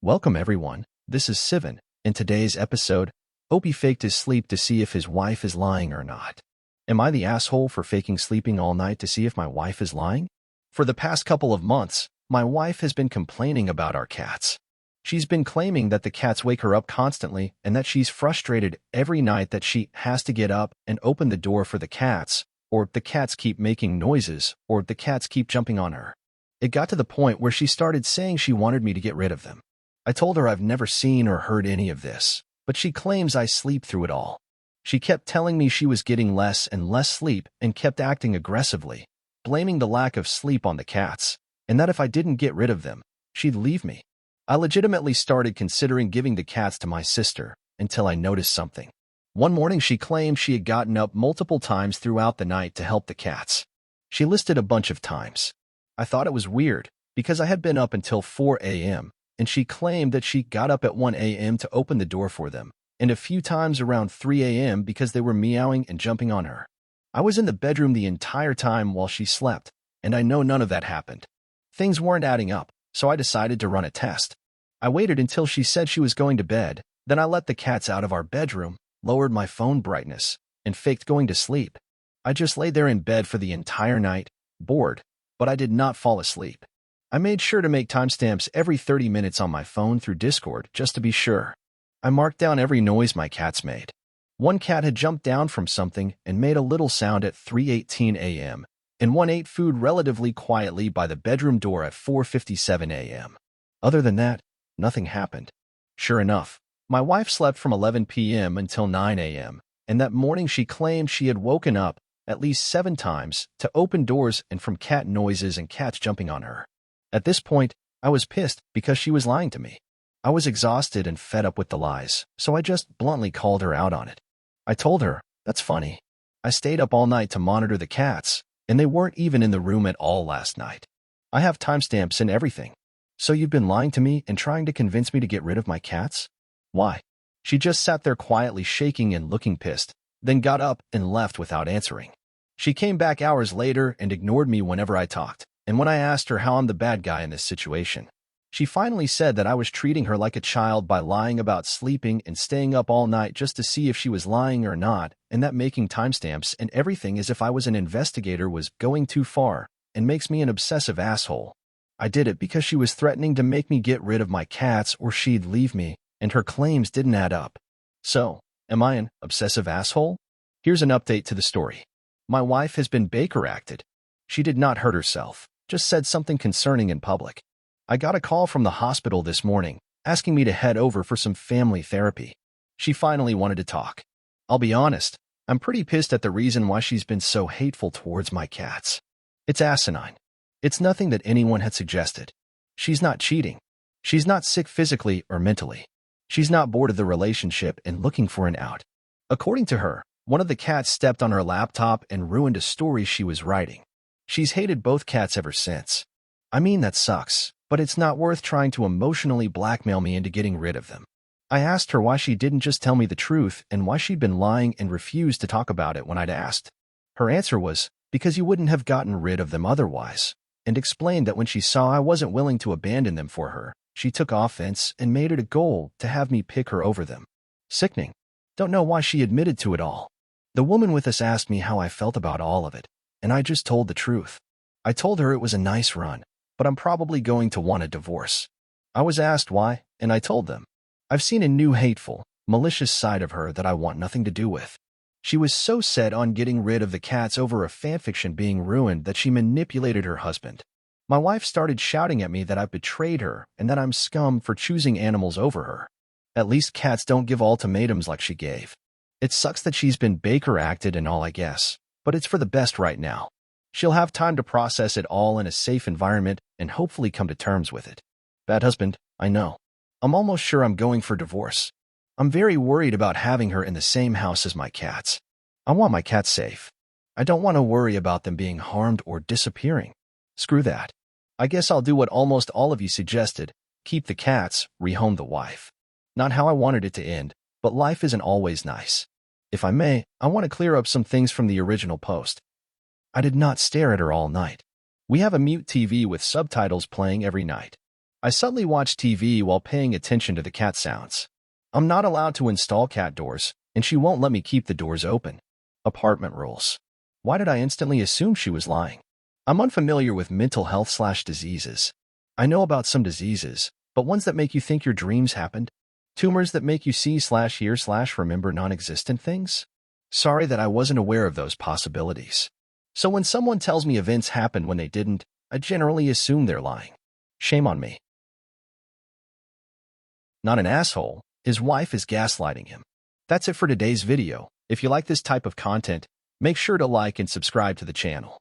Welcome everyone, this is Siven. In today's episode, Opie faked his sleep to see if his wife is lying or not. Am I the asshole for faking sleeping all night to see if my wife is lying? For the past couple of months, my wife has been complaining about our cats. She's been claiming that the cats wake her up constantly and that she's frustrated every night that she has to get up and open the door for the cats, or the cats keep making noises, or the cats keep jumping on her. It got to the point where she started saying she wanted me to get rid of them. I told her I've never seen or heard any of this, but she claims I sleep through it all. She kept telling me she was getting less and less sleep and kept acting aggressively, blaming the lack of sleep on the cats, and that if I didn't get rid of them, she'd leave me. I legitimately started considering giving the cats to my sister until I noticed something. One morning she claimed she had gotten up multiple times throughout the night to help the cats. She listed a bunch of times. I thought it was weird because I had been up until 4 a.m., and she claimed that she got up at 1 a.m. to open the door for them, and a few times around 3 a.m. because they were meowing and jumping on her. I was in the bedroom the entire time while she slept, and I know none of that happened. Things weren't adding up, so I decided to run a test. I waited until she said she was going to bed, then I let the cats out of our bedroom, lowered my phone brightness, and faked going to sleep. I just lay there in bed for the entire night, bored, but I did not fall asleep. I made sure to make timestamps every 30 minutes on my phone through Discord just to be sure. I marked down every noise my cats made. One cat had jumped down from something and made a little sound at 3:18 a.m., and one ate food relatively quietly by the bedroom door at 4:57 a.m. Other than that, nothing happened. Sure enough, my wife slept from 11 p.m. until 9 a.m., and that morning she claimed she had woken up at least 7 times to open doors and from cat noises and cats jumping on her. At this point, I was pissed because she was lying to me. I was exhausted and fed up with the lies, so I just bluntly called her out on it. I told her, "That's funny. I stayed up all night to monitor the cats, and they weren't even in the room at all last night. I have timestamps and everything. So you've been lying to me and trying to convince me to get rid of my cats? Why?" She just sat there quietly shaking and looking pissed, then got up and left without answering. She came back hours later and ignored me whenever I talked. And when I asked her how I'm the bad guy in this situation, she finally said that I was treating her like a child by lying about sleeping and staying up all night just to see if she was lying or not, and that making timestamps and everything as if I was an investigator was going too far and makes me an obsessive asshole. I did it because she was threatening to make me get rid of my cats or she'd leave me, and her claims didn't add up. So, am I an obsessive asshole? Here's an update to the story. My wife has been Baker acted. She did not hurt herself. Just said something concerning in public. I got a call from the hospital this morning, asking me to head over for some family therapy. She finally wanted to talk. I'll be honest, I'm pretty pissed at the reason why she's been so hateful towards my cats. It's asinine. It's nothing that anyone had suggested. She's not cheating. She's not sick physically or mentally. She's not bored of the relationship and looking for an out. According to her, one of the cats stepped on her laptop and ruined a story she was writing. She's hated both cats ever since. I mean, that sucks, but it's not worth trying to emotionally blackmail me into getting rid of them. I asked her why she didn't just tell me the truth and why she'd been lying and refused to talk about it when I'd asked. Her answer was, because you wouldn't have gotten rid of them otherwise, and explained that when she saw I wasn't willing to abandon them for her, she took offense and made it a goal to have me pick her over them. Sickening. Don't know why she admitted to it all. The woman with us asked me how I felt about all of it, and I just told the truth. I told her it was a nice run, but I'm probably going to want a divorce. I was asked why, and I told them. I've seen a new hateful, malicious side of her that I want nothing to do with. She was so set on getting rid of the cats over a fanfiction being ruined that she manipulated her husband. My wife started shouting at me that I've betrayed her and that I'm scum for choosing animals over her. At least cats don't give ultimatums like she gave. It sucks that she's been Baker acted and all, I guess. But it's for the best right now. She'll have time to process it all in a safe environment and hopefully come to terms with it. Bad husband, I know. I'm almost sure I'm going for divorce. I'm very worried about having her in the same house as my cats. I want my cats safe. I don't want to worry about them being harmed or disappearing. Screw that. I guess I'll do what almost all of you suggested. Keep the cats, rehome the wife. Not how I wanted it to end, but life isn't always nice. If I may, I want to clear up some things from the original post. I did not stare at her all night. We have a mute TV with subtitles playing every night. I suddenly watch TV while paying attention to the cat sounds. I'm not allowed to install cat doors, and she won't let me keep the doors open. Apartment rules. Why did I instantly assume she was lying? I'm unfamiliar with mental health/diseases. I know about some diseases, but ones that make you think your dreams happened? Tumors that make you see/hear/remember non-existent things? Sorry that I wasn't aware of those possibilities. So when someone tells me events happened when they didn't, I generally assume they're lying. Shame on me. Not an asshole. His wife is gaslighting him. That's it for today's video. If you like this type of content, make sure to like and subscribe to the channel.